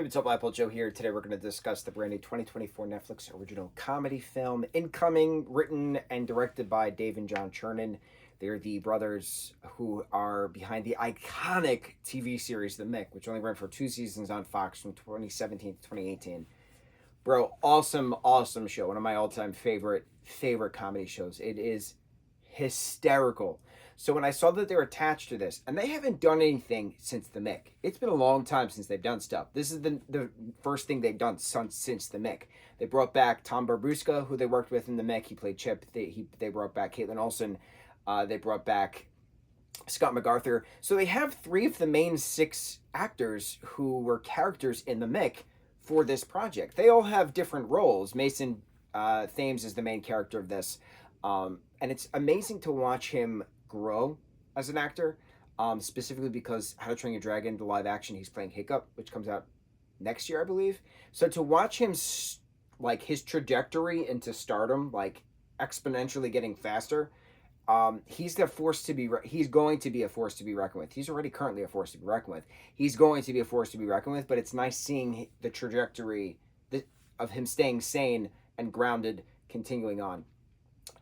Hey, what's up, lightboltjoe here. Today we're going to discuss the brand new 2024 Netflix original comedy film, Incoming, written and directed by Dave and John Chernin. They're the brothers who are behind the iconic TV series The Mick, which only ran for 2 seasons on Fox from 2017 to 2018. Bro, awesome, awesome show. One of my all-time favorite comedy shows. It is hysterical. So when I saw that they're attached to this, and they haven't done anything since The Mick. It's been a long time since they've done stuff. This is the first thing they've done since The Mick. They brought back Tom Barbuska, who they worked with in The Mick. He played Chip. They brought back Caitlin Olsen. They brought back Scott MacArthur. So they have 3 of the main 6 actors who were characters in The Mick for this project. They all have different roles. Mason Thames is the main character of this. And it's amazing to watch him grow as an actor, specifically because How to Train Your Dragon, the live action, he's playing Hiccup, which comes out next year, I believe. So to watch him, like, his trajectory into stardom, like, exponentially getting faster, he's going to be a force to be reckoned with. He's already currently a force to be reckoned with. He's going to be a force to be reckoned with, but it's nice seeing the trajectory of him staying sane and grounded, continuing on.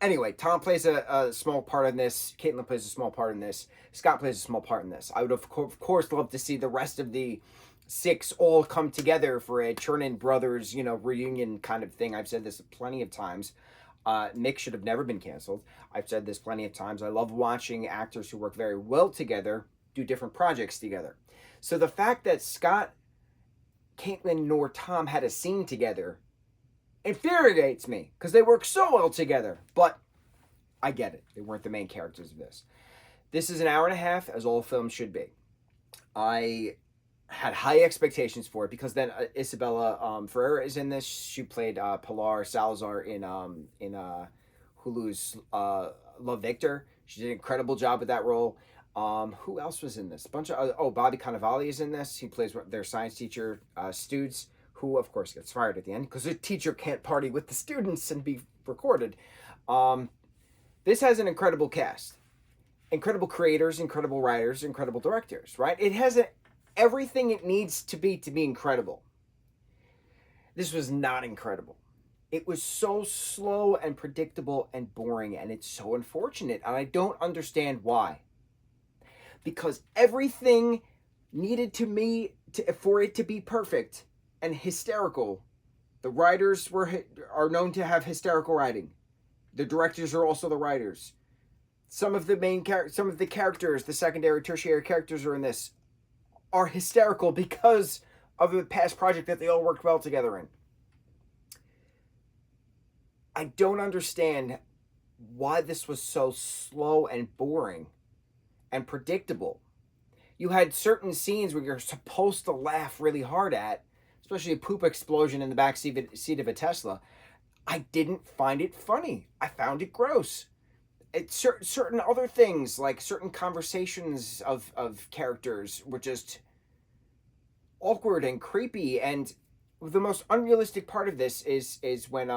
Anyway, Tom plays a small part in this. Caitlin plays a small part in this. Scott plays a small part in this. I would, of course, love to see the rest of the 6 all come together for a Chernin Brothers, reunion kind of thing. I've said this plenty of times. Mick should have never been canceled. I've said this plenty of times. I love watching actors who work very well together do different projects together. So the fact that Scott, Caitlin, nor Tom had a scene together infuriates me because they work so well together. But I get it. They weren't the main characters of this. This is an hour and a half, as all films should be. I had high expectations for it because then Isabella Ferreira is in this. She played Pilar Salazar in Hulu's Love, Victor. She did an incredible job with that role. Who else was in this? Bobby Cannavale is in this. He plays their science teacher, Stoots, who, of course, gets fired at the end because the teacher can't party with the students and be recorded. This has an incredible cast. Incredible creators, incredible writers, incredible directors, right? It has everything it needs to be incredible. This was not incredible. It was so slow and predictable and boring, and it's so unfortunate, and I don't understand why. Because everything needed for it to be perfect and hysterical. The writers are known to have hysterical writing. The directors are also the writers. Some of the characters, the secondary, tertiary characters are in this, are hysterical because of the past project that they all worked well together in. I don't understand why this was so slow and boring and predictable. You had certain scenes where you're supposed to laugh really hard at, especially a poop explosion in the back seat of a Tesla. I didn't find it funny. I found it gross. It's certain other things, like certain conversations of characters, were just awkward and creepy. And the most unrealistic part of this is when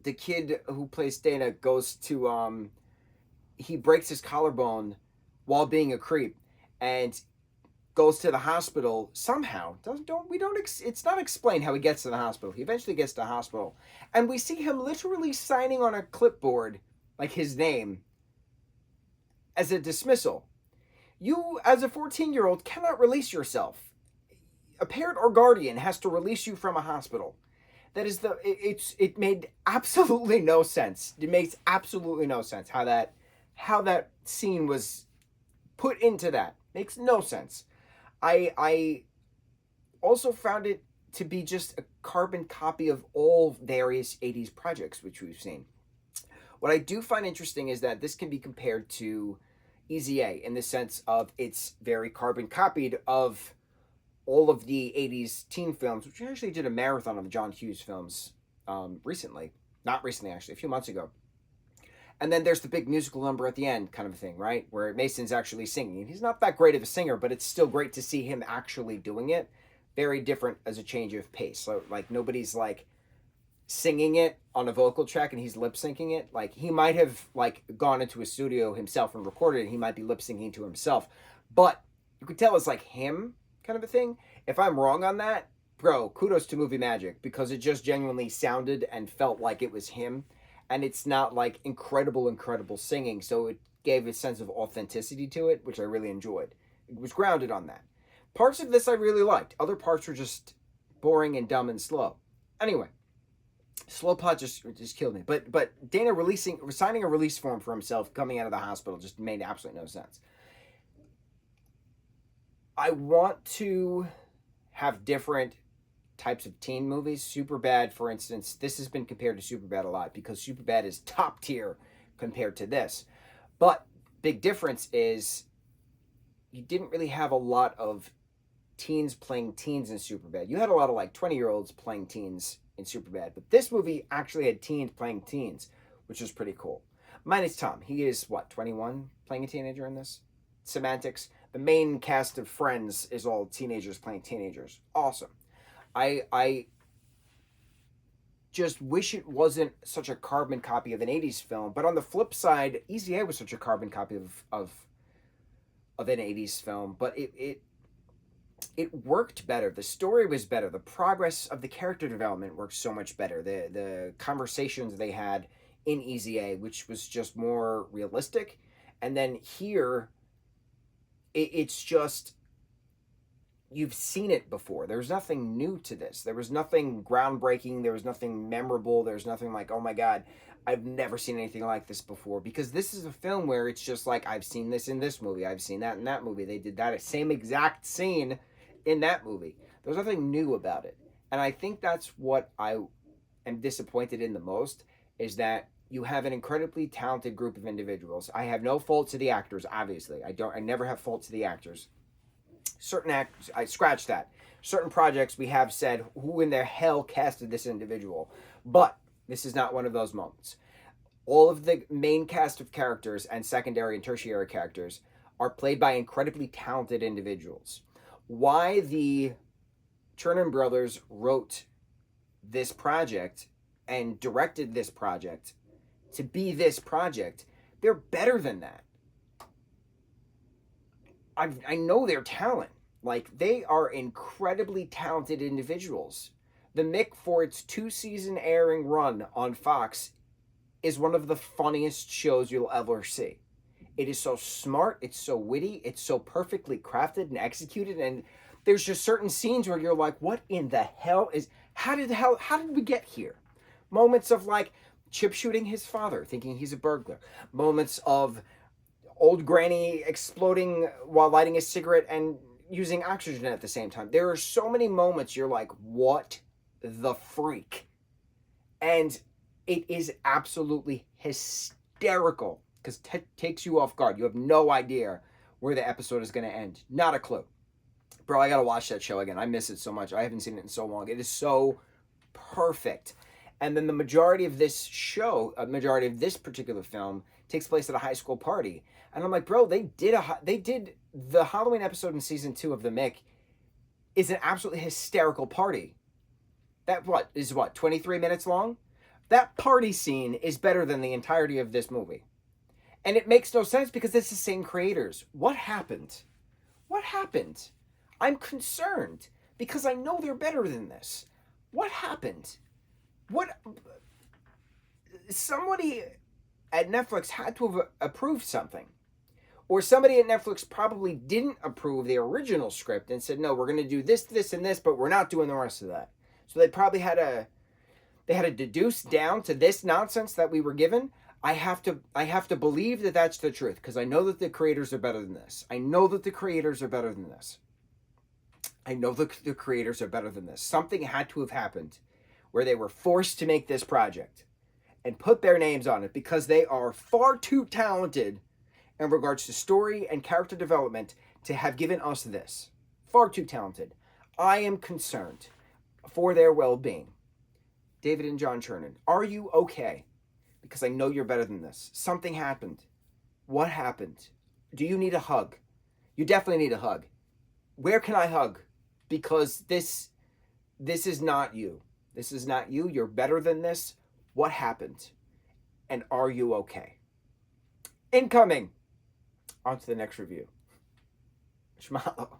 the kid who plays Dana goes to he breaks his collarbone while being a creep and goes to the hospital somehow. It's not explained how he gets to the hospital. He eventually gets to the hospital, and we see him literally signing on a clipboard, like his name, as a dismissal. You, as a 14-year-old, cannot release yourself. A parent or guardian has to release you from a hospital. That is it made absolutely no sense. It makes absolutely no sense how that scene was put into that. Makes no sense. I also found it to be just a carbon copy of all various 80s projects which we've seen. What I do find interesting is that this can be compared to Easy A in the sense of it's very carbon copied of all of the 80s teen films, which we actually did a marathon of the John Hughes films recently. Not recently, actually, a few months ago. And then there's the big musical number at the end kind of thing, right? Where Mason's actually singing. He's not that great of a singer, but it's still great to see him actually doing it. Very different as a change of pace. So, like, nobody's, like, singing it on a vocal track and he's lip syncing it. Like, he might have, like, gone into a studio himself and recorded it. He might be lip syncing to himself. But you could tell it's, like, him kind of a thing. If I'm wrong on that, bro, kudos to Movie Magic, because it just genuinely sounded and felt like it was him. And it's not like incredible singing, so it gave a sense of authenticity to it, which I really enjoyed. It was grounded on that. Parts of this I really liked. Other parts were just boring and dumb and slow. Anyway, slow plot just killed me. But Dana signing a release form for himself coming out of the hospital just made absolutely no sense. I want to have different types of teen movies. Superbad, for instance, this has been compared to Superbad a lot because Superbad is top tier compared to this. But big difference is you didn't really have a lot of teens playing teens in Superbad. You had a lot of like 20-year-olds playing teens in Superbad, but this movie actually had teens playing teens, which was pretty cool. Minus Tom. He is, 21, playing a teenager in this? Semantics. The main cast of Friends is all teenagers playing teenagers. Awesome. I just wish it wasn't such a carbon copy of an 80s film, but on the flip side, Easy A was such a carbon copy of an 80s film, but it worked better. The story was better. The progress of the character development worked so much better. The conversations they had in Easy A, which was just more realistic, and then here, it's just, you've seen it before. There's nothing new to this. There was nothing groundbreaking. There was nothing memorable. There's nothing like, oh my God, I've never seen anything like this before. Because this is a film where it's just like, I've seen this in this movie. I've seen that in that movie. They did that same exact scene in that movie. There's nothing new about it. And I think that's what I am disappointed in the most, is that you have an incredibly talented group of individuals. I have no fault to the actors, obviously. I never have fault to the actors. Certain actors, I scratch that. Certain projects we have said, who in the hell casted this individual? But this is not one of those moments. All of the main cast of characters and secondary and tertiary characters are played by incredibly talented individuals. Why the Chernin brothers wrote this project and directed this project to be this project, they're better than that. I know their talent. Like, they are incredibly talented individuals. The Mick, for its 2-season airing run on Fox, is one of the funniest shows you'll ever see. It is so smart, it's so witty, it's so perfectly crafted and executed, and there's just certain scenes where you're like, what in the hell is, how did we get here? Moments of like Chip shooting his father, thinking he's a burglar. Moments of old granny exploding while lighting a cigarette and using oxygen at the same time. There are so many moments you're like, what the freak? And it is absolutely hysterical because it takes you off guard. You have no idea where the episode is going to end. Not a clue. Bro, I got to watch that show again. I miss it so much. I haven't seen it in so long. It is so perfect. And then the majority of this show, majority of this particular film, takes place at a high school party. And I'm like, bro, they did the Halloween episode in season 2 of The Mick is an absolutely hysterical party. That is 23 minutes long? That party scene is better than the entirety of this movie. And it makes no sense because it's the same creators. What happened? What happened? I'm concerned because I know they're better than this. What happened? Somebody at Netflix had to have approved something. Or somebody at Netflix probably didn't approve the original script and said, no, we're going to do this, this, and this, but we're not doing the rest of that. So they probably had to deduce down to this nonsense that we were given. I have to believe that that's the truth because I know that the creators are better than this. I know that the creators are better than this. I know that the creators are better than this. Something had to have happened where they were forced to make this project and put their names on it because they are far too talented in regards to story and character development to have given us this. Far too talented. I am concerned for their well-being. David and John Chernin, are you okay? Because I know you're better than this. Something happened. What happened? Do you need a hug? You definitely need a hug. Where can I hug? Because this is not you. This is not you. You're better than this. What happened? And are you okay? Incoming. On to the next review. Mahalo.